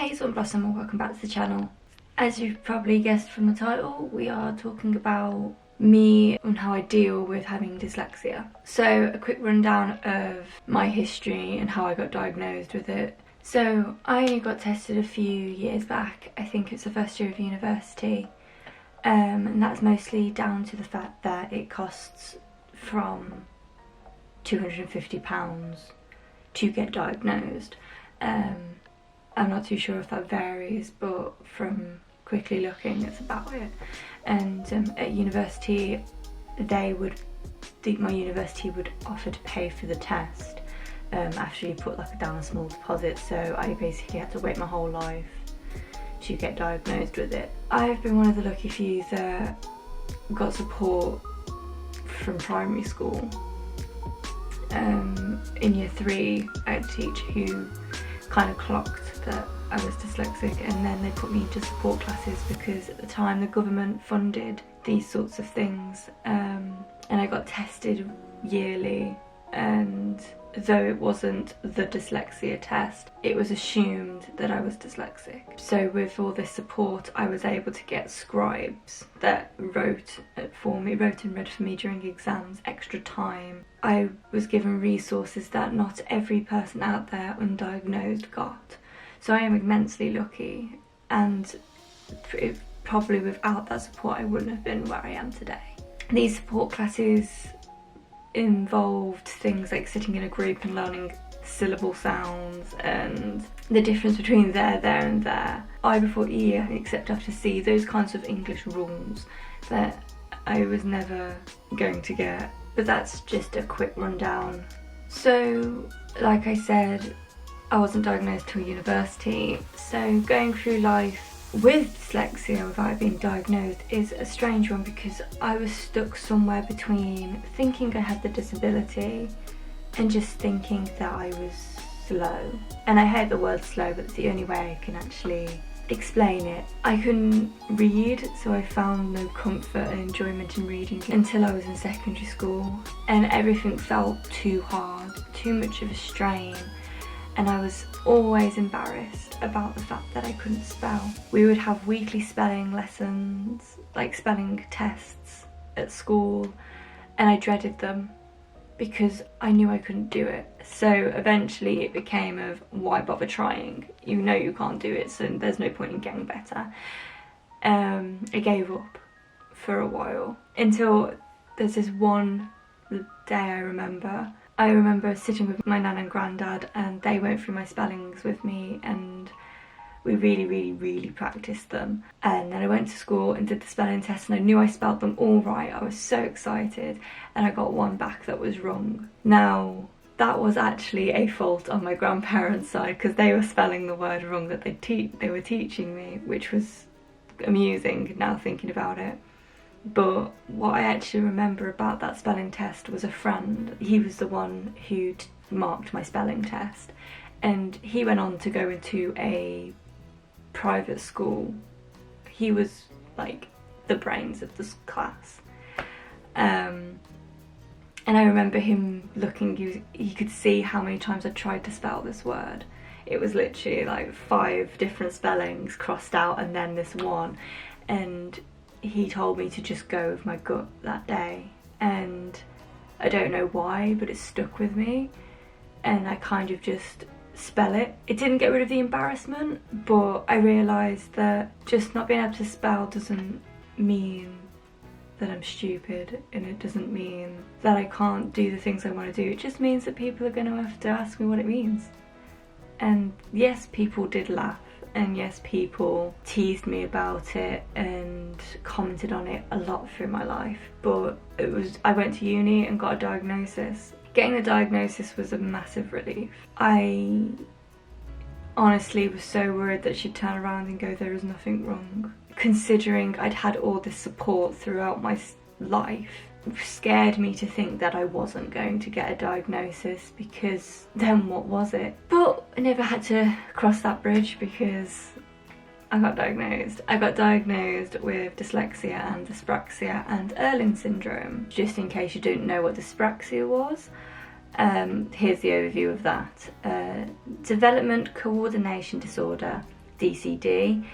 Hazel and Blossom and welcome back to the channel. As you've probably guessed from the title, we are talking about me and how I deal with having dyslexia. So a quick rundown of my history and how I got diagnosed with it. So I got tested a few years back. I think it's the first year of university, and that's mostly down to the fact that it costs from £250 to get diagnosed. I'm not too sure if that varies, but from quickly looking, it's about it. And at university, my university would offer to pay for the test after you put down a small deposit. So I basically had to wait my whole life to get diagnosed with it. I've been one of the lucky few that got support from primary school. In year 3, I had a teacher who kind of clocked that I was dyslexic, and then they put me into support classes because at the time the government funded these sorts of things, and I got tested yearly, and though it wasn't the dyslexia test, it was assumed that I was dyslexic. So with all this support, I was able to get scribes that wrote and read for me during exams, extra time. I was given resources that not every person out there undiagnosed got. So I am immensely lucky, and probably without that support I wouldn't have been where I am today. These support classes involved things like sitting in a group and learning syllable sounds and the difference between there, and there. I before E, except after C, those kinds of English rules that I was never going to get. But that's just a quick rundown. So, like I said, I wasn't diagnosed till university, so going through life with dyslexia without being diagnosed is a strange one, because I was stuck somewhere between thinking I had the disability and just thinking that I was slow. And I hate the word slow, but it's the only way I can actually explain it. I couldn't read, so I found no comfort and enjoyment in reading until I was in secondary school, and everything felt too hard, too much of a strain. And I was always embarrassed about the fact that I couldn't spell. We would have weekly spelling lessons, like spelling tests at school, and I dreaded them because I knew I couldn't do it. So eventually it became of, why bother trying? You know you can't do it, so there's no point in getting better. I gave up for a while until there's this one day I remember sitting with my nan and granddad, and they went through my spellings with me, and we really practiced them. And then I went to school and did the spelling test, and I knew I spelt them all right. I was so excited, and I got one back that was wrong. Now, that was actually a fault on my grandparents' side, because they were spelling the word wrong that they were teaching me, which was amusing now thinking about it. But what I actually remember about that spelling test was a friend. He was the one who marked my spelling test, and he went on to go into a private school. He was like the brains of this class. And I remember him looking, he could see how many times I tried to spell this word. It was literally like 5 different spellings crossed out and then this one. And he told me to just go with my gut that day, and I don't know why, but it stuck with me, and I kind of just spell it. It didn't get rid of the embarrassment, but I realised that just not being able to spell doesn't mean that I'm stupid, and it doesn't mean that I can't do the things I want to do. It just means that people are going to have to ask me what it means. And yes, people did laugh, and yes, people teased me about it and commented on it a lot through my life, but I went to uni and got a diagnosis. Getting the diagnosis was a massive relief. I honestly was so worried that she'd turn around and go, there is nothing wrong. Considering I'd had all this support throughout my life, it scared me to think that I wasn't going to get a diagnosis, because then what was it? But I never had to cross that bridge because I got diagnosed. I got diagnosed with dyslexia and dyspraxia and Erling syndrome. Just in case you didn't know what dyspraxia was, here's the overview of that. Development coordination disorder DCD,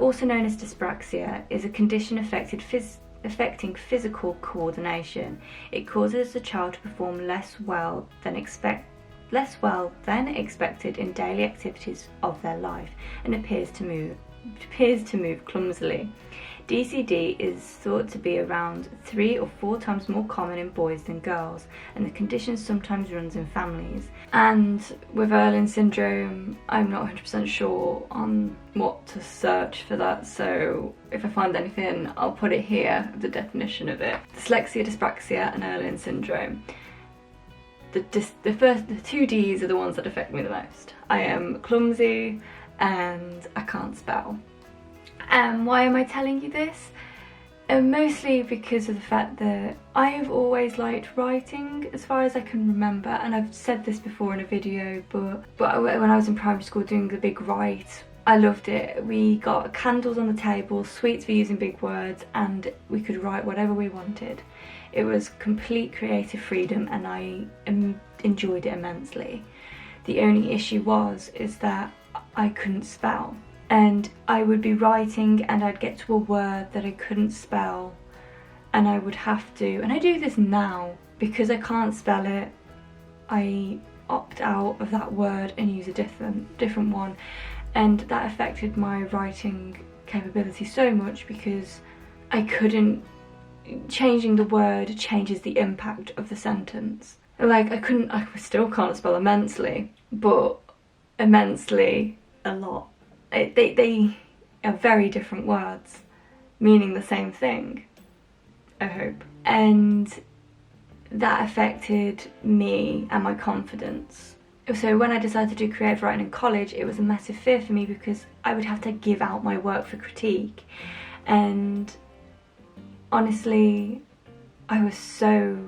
also known as dyspraxia, is a condition affecting physical coordination. It causes the child to perform less well than expected in daily activities of their life and appears to move clumsily. DCD is thought to be around 3 or 4 times more common in boys than girls, and the condition sometimes runs in families. And with Erlen syndrome, I'm not 100% sure on what to search for that, so if I find anything, I'll put it here, the definition of it. Dyslexia, dyspraxia and Erlen syndrome. The 2 Ds are the ones that affect me the most. I am clumsy and I can't spell. And why am I telling you this? Mostly because of the fact that I've always liked writing as far as I can remember, and I've said this before in a video, but when I was in primary school doing the big write, I loved it. We got candles on the table, sweets for using big words, and we could write whatever we wanted. It was complete creative freedom and I enjoyed it immensely. The only issue is that I couldn't spell. And I would be writing and I'd get to a word that I couldn't spell, and I would have to, and I do this now, because I can't spell it, I opt out of that word and use a different one, and that affected my writing capability so much because I couldn't, changing the word changes the impact of the sentence. Like I still can't spell immensely, but immensely a lot. They are very different words, meaning the same thing, I hope. And that affected me and my confidence. So when I decided to do creative writing in college, it was a massive fear for me because I would have to give out my work for critique. And honestly, I was so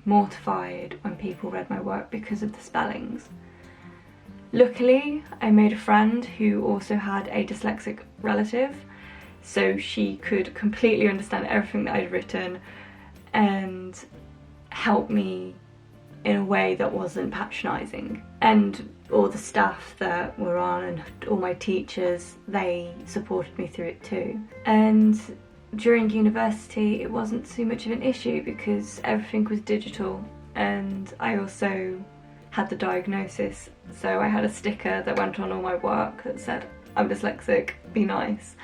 mortified when people read my work because of the spellings. Luckily, I made a friend who also had a dyslexic relative, so she could completely understand everything that I'd written and help me in a way that wasn't patronising. And all the staff that were on and all my teachers, they supported me through it too. And during university, it wasn't too much of an issue because everything was digital, and I also had the diagnosis, so I had a sticker that went on all my work that said, I'm dyslexic, be nice.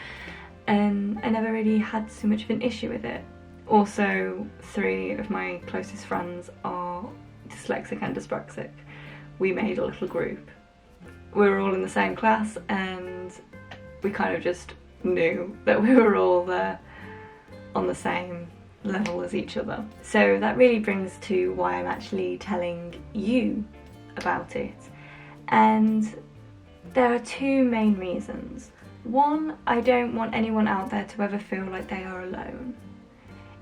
And I never really had so much of an issue with it. Also, 3 of my closest friends are dyslexic and dyspraxic. We made a little group. We were all in the same class and we kind of just knew that we were all there on the same level as each other. So that really brings to why I'm actually telling you about it. And there are 2 main reasons. One, I don't want anyone out there to ever feel like they are alone.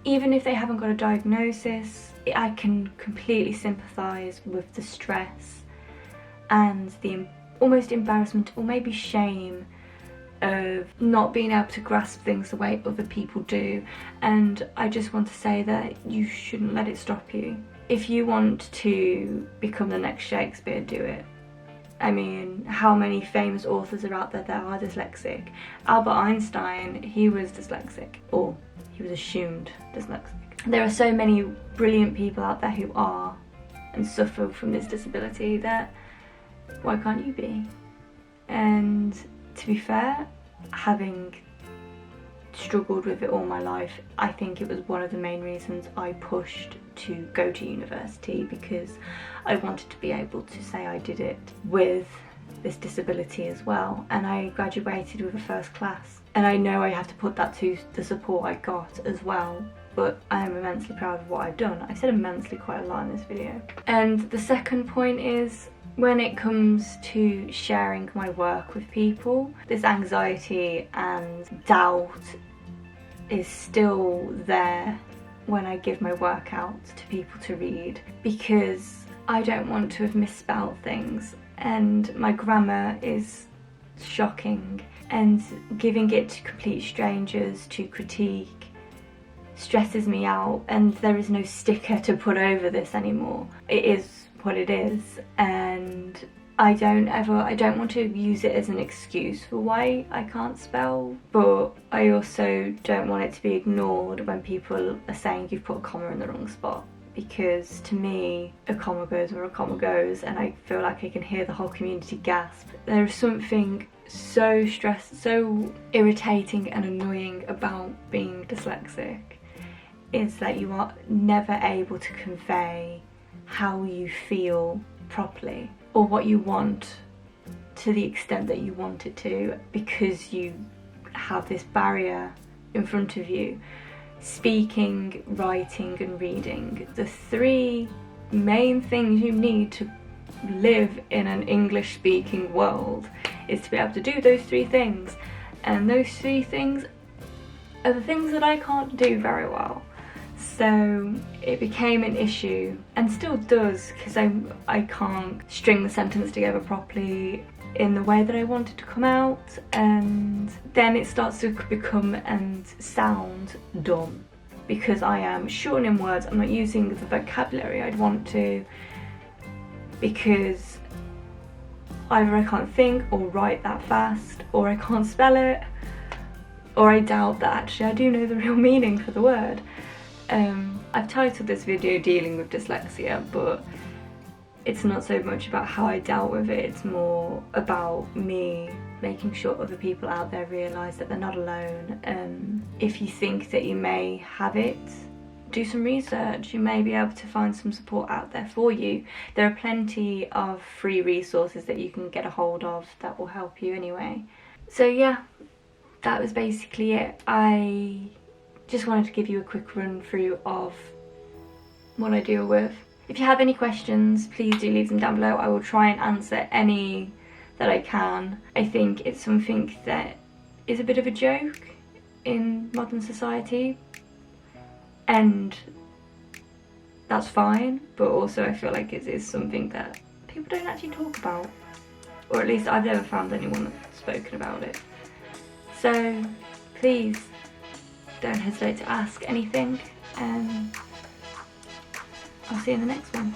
Even if they haven't got a diagnosis, I can completely sympathise with the stress and the almost embarrassment or maybe shame of not being able to grasp things the way other people do. And I just want to say that you shouldn't let it stop you. If you want to become the next Shakespeare, do it. I mean, how many famous authors are out there that are dyslexic? Albert Einstein, he was dyslexic, or he was assumed dyslexic. There are so many brilliant people out there who are and suffer from this disability that why can't you be? And to be fair, having struggled with it all my life, I think it was one of the main reasons I pushed to go to university, because I wanted to be able to say I did it with this disability as well. And I graduated with a first class, and I know I have to put that to the support I got as well, but I am immensely proud of what I've done. I said immensely quite a lot in this video. And the second point is, when it comes to sharing my work with people, this anxiety and doubt is still there when I give my work out to people to read, because I don't want to have misspelled things, and my grammar is shocking, and giving it to complete strangers to critique stresses me out, and there is no sticker to put over this anymore. It is what it is, and I don't want to use it as an excuse for why I can't spell, but I also don't want it to be ignored when people are saying you've put a comma in the wrong spot, because to me a comma goes where a comma goes, and I feel like I can hear the whole community gasp. There is something so so irritating and annoying about being dyslexic, is that you are never able to convey how you feel properly, or what you want to the extent that you want it to, because you have this barrier in front of you. Speaking, writing and reading, the three main things you need to live in an English speaking world, is to be able to do those three things, and those three things are the things that I can't do very well. So it became an issue, and still does, because I can't string the sentence together properly in the way that I want it to come out, and then it starts to become and sound dumb, because I am shortening words, I'm not using the vocabulary I'd want to, because either I can't think or write that fast, or I can't spell it, or I doubt that actually I do know the real meaning for the word. I've titled this video Dealing with Dyslexia, but it's not so much about how I dealt with it, it's more about me making sure other people out there realise that they're not alone. If you think that you may have it, do some research. You may be able to find some support out there for you. There are plenty of free resources that you can get a hold of that will help you anyway. So yeah, that was basically it. I just wanted to give you a quick run through of what I deal with. If you have any questions, please do leave them down below. I will try and answer any that I can. I think it's something that is a bit of a joke in modern society, and that's fine, but also I feel like it is something that people don't actually talk about, or at least I've never found anyone that's spoken about it. So please don't hesitate to ask anything, and I'll see you in the next one.